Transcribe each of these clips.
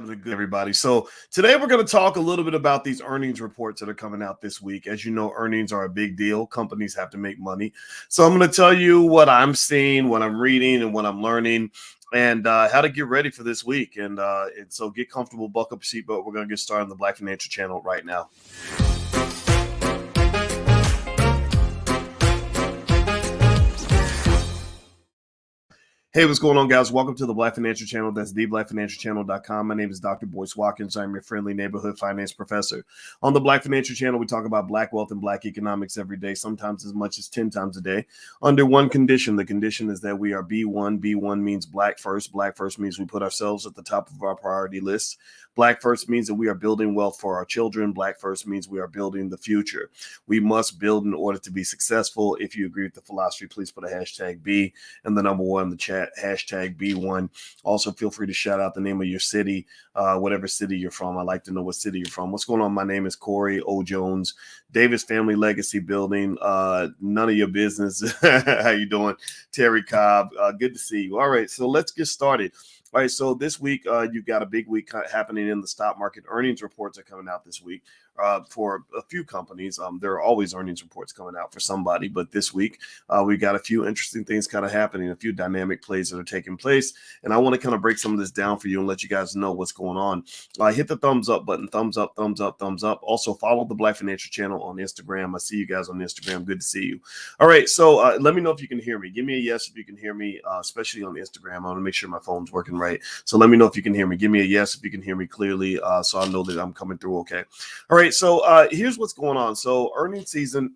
Good, everybody. So today we're going to talk a little bit about these earnings reports that are coming out this week. As you know, earnings are a big deal. Companies have to make money. So I'm going to tell you what I'm seeing, what I'm reading, and what I'm learning, and how to get ready for this week. And so get comfortable, buckle up your seatbelt. We're going to get started on the Black Financial Channel right now. Hey, what's going on, guys? Welcome to the Black Financial Channel. That's theblackfinancialchannel.com. My name is Dr. Boyce Watkins. I'm your friendly neighborhood finance professor. On the Black Financial Channel, we talk about black wealth and black economics every day, sometimes as much as 10 times a day, under one condition. The condition is that we are B1. B1 means black first. Black first means we put ourselves at the top of our priority list. Black first means that we are building wealth for our children. Black first means we are building the future. We must build in order to be successful. If you agree with the philosophy, please put a hashtag B and the number one in the chat, hashtag B1. Also, feel free to shout out the name of your city, whatever city you're from. I like to know what city you're from. What's going on? My name is Corey O. Jones, Davis Family Legacy Building. None of your business. How you doing? Terry Cobb. Good to see you. All right, so let's get started. All right, so this week, you've got a big week happening in the stock market. Earnings reports are coming out this week for a few companies. There are always earnings reports coming out for somebody, but this week, we've got a few interesting things kind of happening, a few dynamic plays that are taking place, and I want to kind of break some of this down for you and let you guys know what's going on. Hit the thumbs up button, thumbs up, thumbs up, thumbs up. Also, follow the Black Financial Channel on Instagram. I see you guys on Instagram. Good to see you. All right, so let me know if you can hear me. Give me a yes if you can hear me, especially on Instagram. I want to make sure my phone's working right. So let me know if you can hear me. Give me a yes if you can hear me clearly, so I know that I'm coming through okay. All right, so here's what's going on. So earnings season,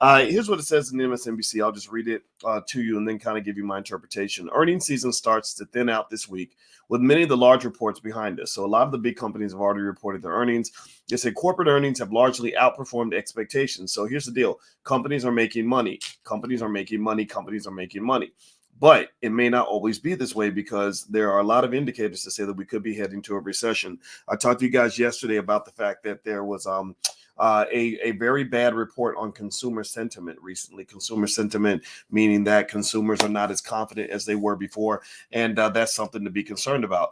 here's what it says in the MSNBC. I'll just read it to you and then kind of give you my interpretation. Earnings season starts to thin out this week with many of the large reports behind us. So a lot of the big companies have already reported their earnings. They say corporate earnings have largely outperformed expectations. So here's the deal. Companies are making money. Companies are making money. Companies are making money. But it may not always be this way because there are a lot of indicators to say that we could be heading to a recession. I talked to you guys yesterday about the fact that there was a very bad report on consumer sentiment recently. Consumer sentiment meaning that consumers are not as confident as they were before, and that's something to be concerned about.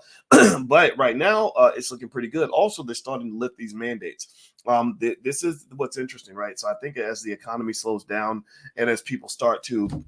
But right now, it's looking pretty good. Also, they're starting to lift these mandates. This is what's interesting, right? So I think as the economy slows down and as people start to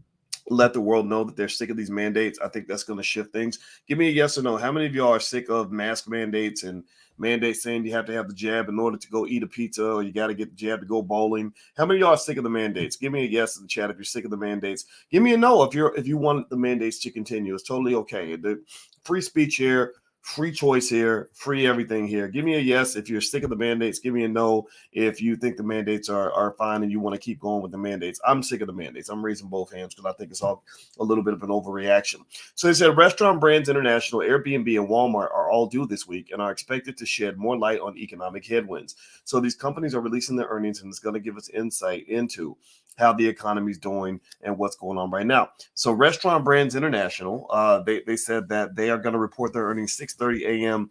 let the world know that they're sick of these mandates, I think that's going to shift things. Give me a yes or no. How many of y'all are sick of mask mandates and mandates saying you have to have the jab in order to go eat a pizza, or you got to get the jab to go bowling? How many of y'all are sick of the mandates? Give me a yes in the chat if you're sick of the mandates. Give me a no if you want the mandates to continue. It's totally okay. The free speech here. Free choice here, free everything here. Give me a yes if you're sick of the mandates. Give me a no if you think the mandates are fine and you want to keep going with the mandates. I'm sick of the mandates. I'm raising both hands because I think it's all a little bit of an overreaction. So they said Restaurant Brands International, Airbnb, and Walmart are all due this week and are expected to shed more light on economic headwinds. So these companies are releasing their earnings, and it's going to give us insight into how the economy's doing and what's going on right now. So Restaurant Brands International, they said that they are going to report their earnings 6:30 a.m.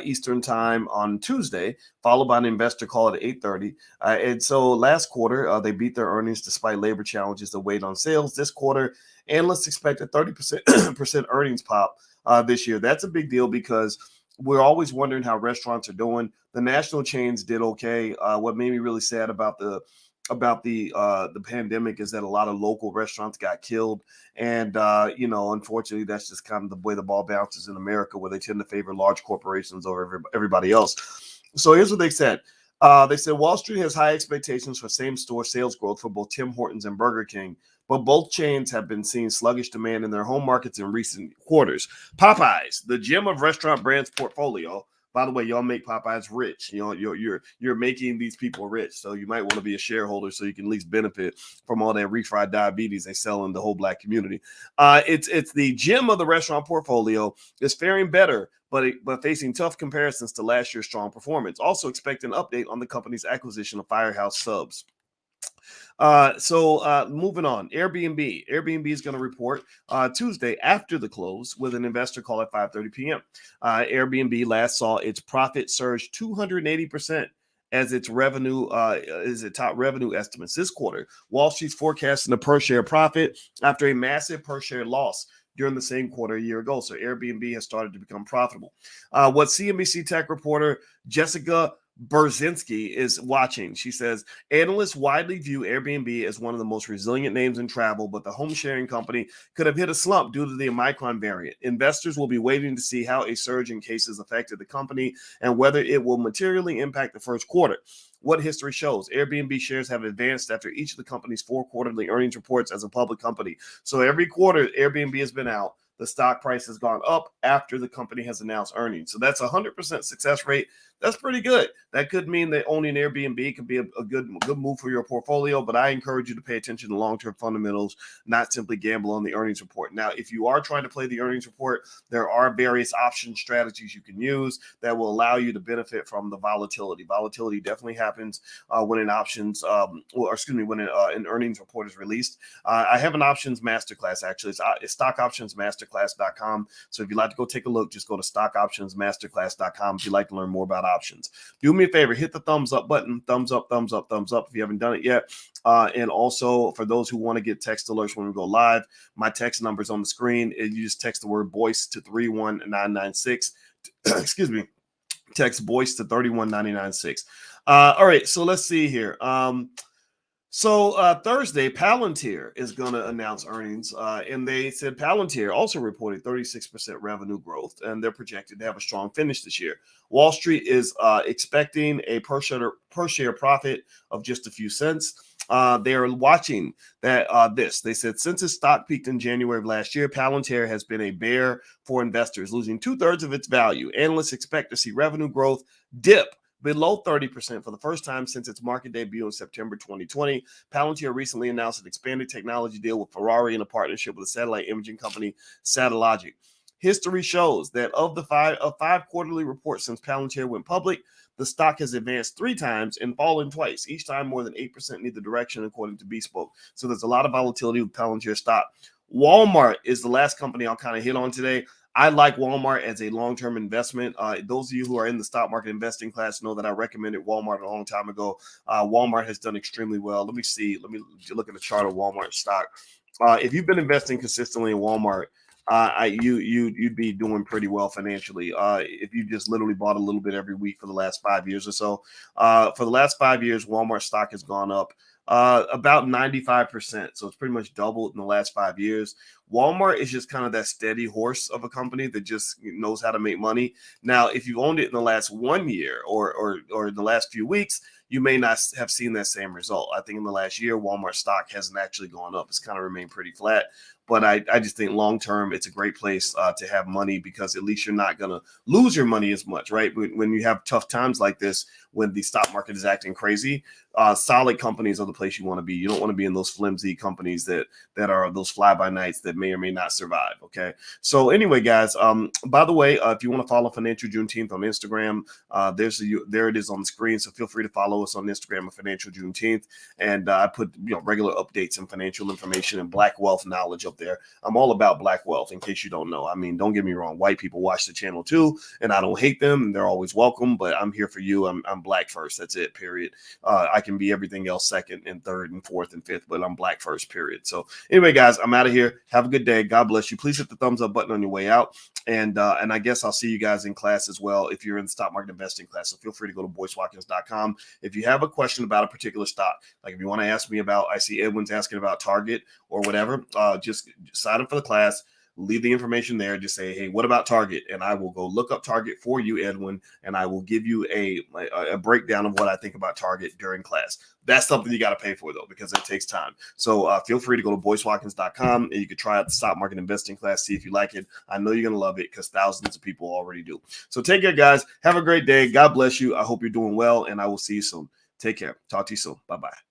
Eastern time on Tuesday, followed by an investor call at 8:30. And so last quarter, they beat their earnings despite labor challenges that weighed on sales. This quarter, analysts expect a 30% earnings pop this year. That's a big deal because we're always wondering how restaurants are doing. The national chains did okay. What made me really sad about the pandemic is that a lot of local restaurants got killed. And, unfortunately, that's just kind of the way the ball bounces in America, where they tend to favor large corporations over everybody else. So here's what they said. They said Wall Street has high expectations for same-store sales growth for both Tim Hortons and Burger King, but both chains have been seeing sluggish demand in their home markets in recent quarters. Popeyes, the gem of Restaurant Brands portfolio. By the way, y'all make Popeyes rich. You know, you're making these people rich. So you might want to be a shareholder so you can at least benefit from all that refried diabetes they sell in the whole black community. It's the gem of the restaurant portfolio. It's faring better, but facing tough comparisons to last year's strong performance. Also expect an update on the company's acquisition of Firehouse Subs. Moving on, Airbnb is going to report Tuesday after the close with an investor call at 5:30 p.m. Airbnb last saw its profit surge 280% as its revenue is at top revenue estimates this quarter. Wall Street's forecasting a per share profit after a massive per share loss during the same quarter a year ago. So Airbnb has started to become profitable. What CNBC tech reporter Jessica Berzinski is watching. She says analysts widely view Airbnb as one of the most resilient names in travel, but the home sharing company could have hit a slump due to the Omicron variant. Investors will be waiting to see how a surge in cases affected the company and whether it will materially impact the first quarter. What history shows, Airbnb shares have advanced after each of the company's 4 quarterly earnings reports as a public company. So every quarter Airbnb has been out, the stock price has gone up after the company has announced earnings. So that's a 100% success rate. That's pretty good. That could mean that owning Airbnb could be a good move for your portfolio, but I encourage you to pay attention to long-term fundamentals, not simply gamble on the earnings report. Now, if you are trying to play the earnings report, there are various option strategies you can use that will allow you to benefit from the volatility. Volatility definitely happens when an earnings report is released. I have an options masterclass, actually. It's stockoptionsmasterclass.com. So if you'd like to go take a look, just go to stockoptionsmasterclass.com if you'd like to learn more about options. Do me a favor, hit the thumbs up button, thumbs up if you haven't done it yet. And also for those who want to get text alerts when we go live, my text number is on the screen. You just text the word voice to 31996. Excuse me. Text voice to 31996. All right, so let's see here. So Thursday, Palantir is going to announce earnings, and they said Palantir also reported 36% revenue growth, and they're projected to have a strong finish this year. Wall Street is expecting a per share profit of just a few cents. They are watching that They said since its stock peaked in January of last year, Palantir has been a bear for investors, losing 2/3 of its value. Analysts expect to see revenue growth dip below 30% for the first time since its market debut in September 2020. Palantir recently announced an expanded technology deal with Ferrari in a partnership with the satellite imaging company Satellogic. History shows that of five quarterly reports since Palantir went public, the stock has advanced 3 times and fallen twice, each time more than 8% in either direction, according to Bespoke. So there's a lot of volatility with Palantir stock. Walmart is the last company I'll kind of hit on today. I like Walmart as a long-term investment. Those of you who are in the stock market investing class know that I recommended Walmart a long time ago. Walmart has done extremely well. Let me look at the chart of Walmart stock. If you've been investing consistently in Walmart, you'd be doing pretty well financially. If you just literally bought a little bit every week for the last 5 years or so. For the last 5 years, Walmart stock has gone up about 95%. So it's pretty much doubled in the last 5 years. Walmart is just kind of that steady horse of a company that just knows how to make money. Now, if you owned it in the last 1 year or in the last few weeks, you may not have seen that same result. I think in the last year, Walmart stock hasn't actually gone up. It's kind of remained pretty flat. But I just think long term, it's a great place to have money because at least you're not going to lose your money as much, right? When you have tough times like this, when the stock market is acting crazy, solid companies are the place you want to be. You don't want to be in those flimsy companies that are those fly-by-nights that may or may not survive, okay? So anyway, guys, by the way, if you want to follow Financial Juneteenth on Instagram, there it is on the screen. So feel free to follow us on Instagram at Financial Juneteenth. And I put regular updates and financial information and black wealth knowledge up there. I'm all about black wealth, in case you don't know. I mean, don't get me wrong. White people watch the channel too, and I don't hate them. And they're always welcome, but I'm here for you. I'm black first. That's it, period. I can be everything else second and third and fourth and fifth, but I'm black first, period. So anyway, guys, I'm out of here. Have a good day. God bless you. Please hit the thumbs up button on your way out. And I guess I'll see you guys in class as well if you're in the stock market investing class. So feel free to go to boycewatkins.com. If you have a question about a particular stock, like if you want to ask me about, I see Edwin's asking about Target or whatever, just sign up for the class. Leave the information there. Just say, hey, what about Target? And I will go look up Target for you, Edwin, and I will give you a breakdown of what I think about Target during class. That's something you got to pay for, though, because it takes time. So feel free to go to boycewatkins.com, and you can try out the stock market investing class, see if you like it. I know you're going to love it because thousands of people already do. So take care, guys. Have a great day. God bless you. I hope you're doing well, and I will see you soon. Take care. Talk to you soon. Bye-bye.